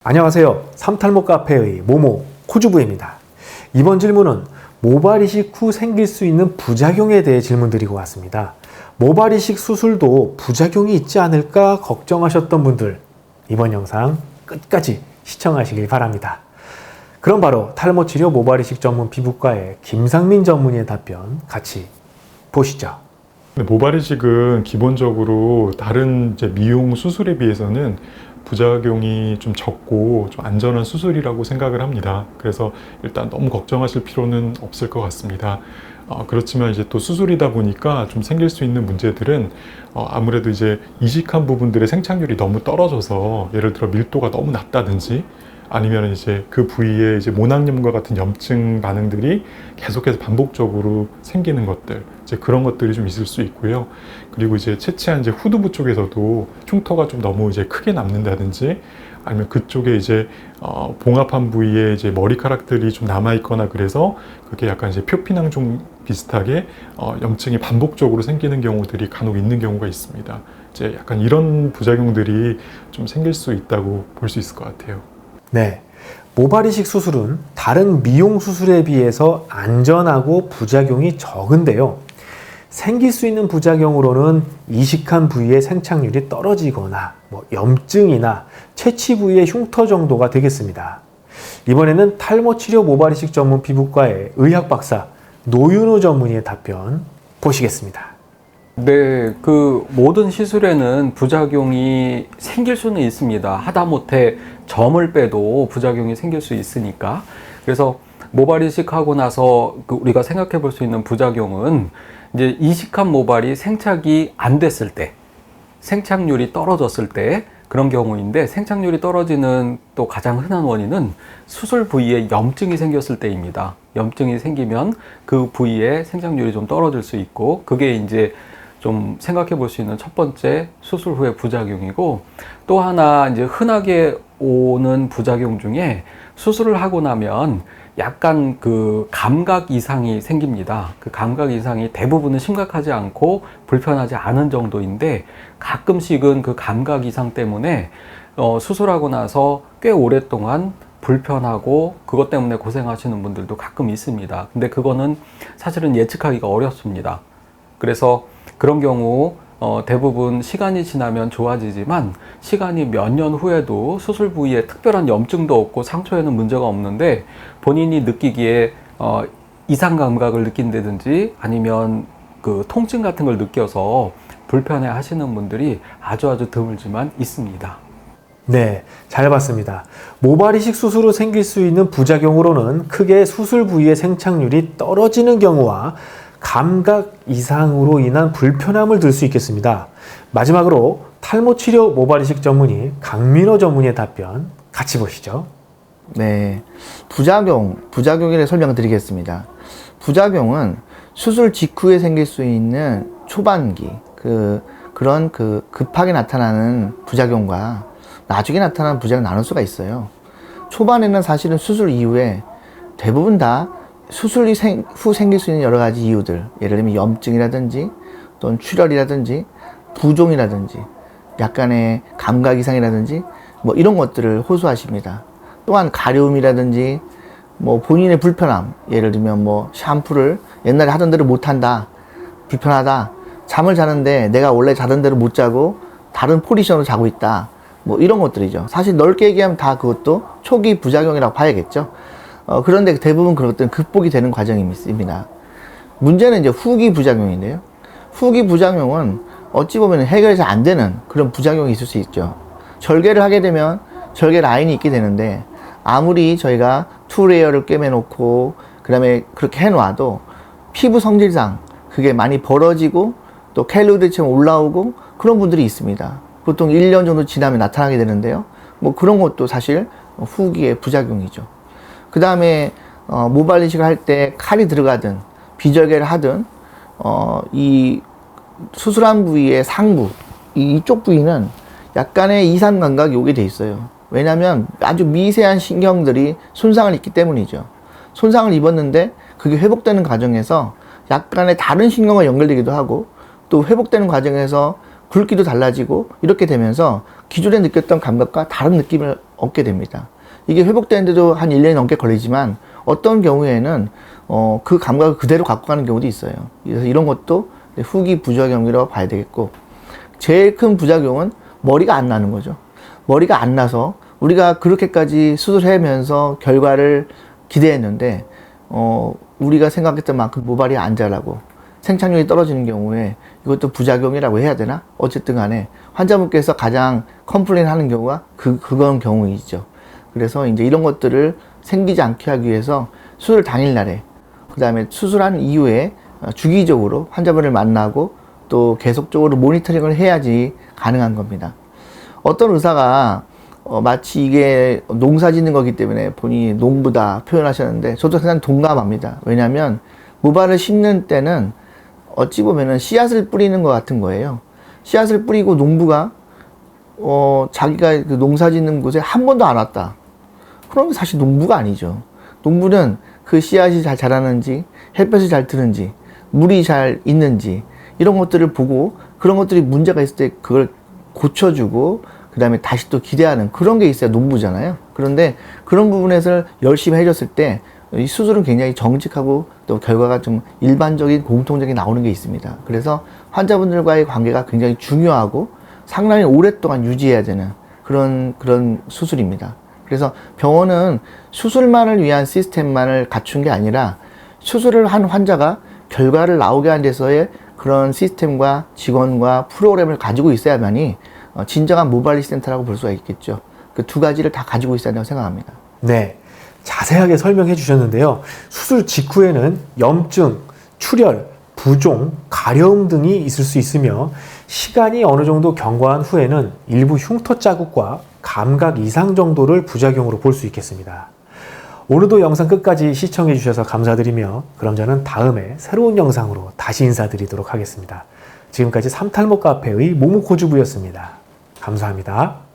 안녕하세요. 삼탈모 카페의 모모 코주부입니다. 이번 질문은 모발 이식 후 생길 수 있는 부작용에 대해 질문드리고 왔습니다. 모발 이식 수술도 부작용이 있지 않을까 걱정하셨던 분들, 이번 영상 끝까지 시청하시길 바랍니다. 그럼 바로 탈모 치료 모발 이식 전문 피부과의 김상민 전문의의 답변 같이 보시죠. 모발 이식은 기본적으로 다른 미용 수술에 비해서는 부작용이 좀 적고 좀 안전한 수술이라고 생각을 합니다. 그래서 일단 너무 걱정하실 필요는 없을 것 같습니다. 그렇지만 이제 또 수술이다 보니까 좀 생길 수 있는 문제들은 아무래도 이제 이식한 부분들의 생착률이 너무 떨어져서 예를 들어 밀도가 너무 낮다든지 아니면 이제 그 부위에 이제 모낭염과 같은 염증 반응들이 계속해서 반복적으로 생기는 것들, 이제 그런 것들이 좀 있을 수 있고요. 그리고 이제 채취한 이제 후두부 쪽에서도 흉터가 좀 너무 이제 크게 남는다든지 아니면 그쪽에 이제 봉합한 부위에 이제 머리카락들이 좀 남아 있거나 그래서 그게 약간 이제 표피낭종 비슷하게 염증이 반복적으로 생기는 경우들이 간혹 있는 경우가 있습니다. 이제 약간 이런 부작용들이 좀 생길 수 있다고 볼 수 있을 것 같아요. 네, 모발 이식 수술은 다른 미용 수술에 비해서 안전하고 부작용이 적은데요. 생길 수 있는 부작용으로는 이식한 부위의 생착률이 떨어지거나 염증이나 채취 부위의 흉터 정도가 되겠습니다. 이번에는 탈모 치료 모발 이식 전문 피부과의 의학 박사 노윤호 전문의의 답변 보시겠습니다. 네, 그 모든 시술에는 부작용이 생길 수는 있습니다. 하다못해 점을 빼도 부작용이 생길 수 있으니까. 그래서 모발 이식하고 나서 우리가 생각해 볼 수 있는 부작용은 이제 이식한 모발이 생착이 안 됐을 때, 생착률이 떨어졌을 때 그런 경우인데, 생착률이 떨어지는 또 가장 흔한 원인은 수술 부위에 염증이 생겼을 때입니다. 염증이 생기면 그 부위에 생착률이 좀 떨어질 수 있고, 그게 이제 좀 생각해 볼 수 있는 첫 번째 수술 후의 부작용이고, 또 하나 이제 흔하게 오는 부작용 중에 수술을 하고 나면 약간 그 감각 이상이 생깁니다. 그 감각 이상이 대부분은 심각하지 않고 불편하지 않은 정도인데, 가끔씩은 그 감각 이상 때문에 수술하고 나서 꽤 오랫동안 불편하고 그것 때문에 고생하시는 분들도 가끔 있습니다. 근데 그거는 사실은 예측하기가 어렵습니다. 그래서 그런 경우 대부분 시간이 지나면 좋아지지만, 시간이 몇 년 후에도 수술 부위에 특별한 염증도 없고 상처에는 문제가 없는데 본인이 느끼기에 이상 감각을 느낀다든지 아니면 그 통증 같은 걸 느껴서 불편해 하시는 분들이 아주 드물지만 있습니다. 네, 잘 봤습니다. 모발 이식 수술 후 생길 수 있는 부작용으로는 크게 수술 부위의 생착률이 떨어지는 경우와 감각 이상으로 인한 불편함을 들 수 있겠습니다. 마지막으로 탈모 치료 모발 이식 전문의 강민호 전문의의 답변 같이 보시죠. 네, 부작용에 대해 설명드리겠습니다. 부작용은 수술 직후에 생길 수 있는 초반기, 그런 급하게 나타나는 부작용과 나중에 나타나는 부작용이 나눌 수가 있어요. 초반에는 사실은 수술 이후에 대부분 다 수술 후 생길 수 있는 여러 가지 이유들, 예를 들면 염증이라든지 또는 출혈이라든지 부종이라든지 약간의 감각 이상이라든지 이런 것들을 호소하십니다. 또한 가려움이라든지 본인의 불편함, 예를 들면 샴푸를 옛날에 하던 대로 못한다, 불편하다, 잠을 자는데 내가 원래 자던 대로 못 자고 다른 포지션으로 자고 있다, 이런 것들이죠. 사실 넓게 얘기하면 다 그것도 초기 부작용이라고 봐야겠죠. 그런데 대부분 그런 것들은 극복이 되는 과정이 있습니다. 문제는 이제 후기 부작용인데요. 후기 부작용은 어찌 보면 해결이 안 되는 그런 부작용이 있을 수 있죠. 절개를 하게 되면 절개 라인이 있게 되는데, 아무리 저희가 투레이어를 꿰매놓고 그 다음에 그렇게 해놔도 피부 성질상 그게 많이 벌어지고 또 켈로이드처럼 올라오고 그런 분들이 있습니다. 보통 1년 정도 지나면 나타나게 되는데요. 그런 것도 사실 후기의 부작용이죠. 그 다음에 모발 이식을 할 때 칼이 들어가든 비절개를 하든 이 수술한 부위의 상부, 이쪽 부위는 약간의 이상 감각이 오게 돼 있어요. 왜냐하면 아주 미세한 신경들이 손상을 입기 때문이죠. 손상을 입었는데 그게 회복되는 과정에서 약간의 다른 신경과 연결되기도 하고, 또 회복되는 과정에서 굵기도 달라지고 이렇게 되면서 기존에 느꼈던 감각과 다른 느낌을 얻게 됩니다. 이게 회복되는데도 한 1년이 넘게 걸리지만 어떤 경우에는 그 감각을 그대로 갖고 가는 경우도 있어요. 그래서 이런 것도 후기 부작용이라고 봐야 되겠고, 제일 큰 부작용은 머리가 안 나는 거죠. 머리가 안 나서 우리가 그렇게까지 수술하면서 결과를 기대했는데 우리가 생각했던 만큼 모발이 안 자라고 생착률이 떨어지는 경우에 이것도 부작용이라고 해야 되나? 어쨌든 간에 환자분께서 가장 컴플레인 하는 경우가 그건 경우이죠. 그래서 이제 이런 것들을 생기지 않게 하기 위해서 수술 당일날에, 그 다음에 수술한 이후에 주기적으로 환자분을 만나고 또 계속적으로 모니터링을 해야지 가능한 겁니다. 어떤 의사가 마치 이게 농사 짓는 거기 때문에 본인이 농부다 표현하셨는데 저도 그냥 동감합니다. 왜냐하면 모발을 심는 때는 어찌 보면은 씨앗을 뿌리는 것 같은 거예요. 씨앗을 뿌리고 농부가 자기가 그 농사 짓는 곳에 한 번도 안 왔다. 그러면 사실 농부가 아니죠. 농부는 그 씨앗이 잘 자라는지, 햇볕이 잘 드는지, 물이 잘 있는지 이런 것들을 보고 그런 것들이 문제가 있을 때 그걸 고쳐주고 그 다음에 다시 또 기대하는 그런 게 있어야 농부잖아요. 그런데 그런 부분에서 열심히 해줬을 때 이 수술은 굉장히 정직하고 또 결과가 좀 일반적인 공통적인 나오는 게 있습니다. 그래서 환자분들과의 관계가 굉장히 중요하고 상당히 오랫동안 유지해야 되는 그런 수술입니다. 그래서 병원은 수술만을 위한 시스템만을 갖춘 게 아니라 수술을 한 환자가 결과를 나오게 하는 데서의 그런 시스템과 직원과 프로그램을 가지고 있어야만이 진정한 모발리티 센터라고 볼 수가 있겠죠. 그 두 가지를 다 가지고 있어야 한다고 생각합니다. 네, 자세하게 설명해 주셨는데요. 수술 직후에는 염증, 출혈, 부종, 가려움 등이 있을 수 있으며 시간이 어느 정도 경과한 후에는 일부 흉터 자국과 감각 이상 정도를 부작용으로 볼 수 있겠습니다. 오늘도 영상 끝까지 시청해 주셔서 감사드리며 그럼 저는 다음에 새로운 영상으로 다시 인사드리도록 하겠습니다. 지금까지 삼탈모 카페의 모모코주부였습니다. 감사합니다.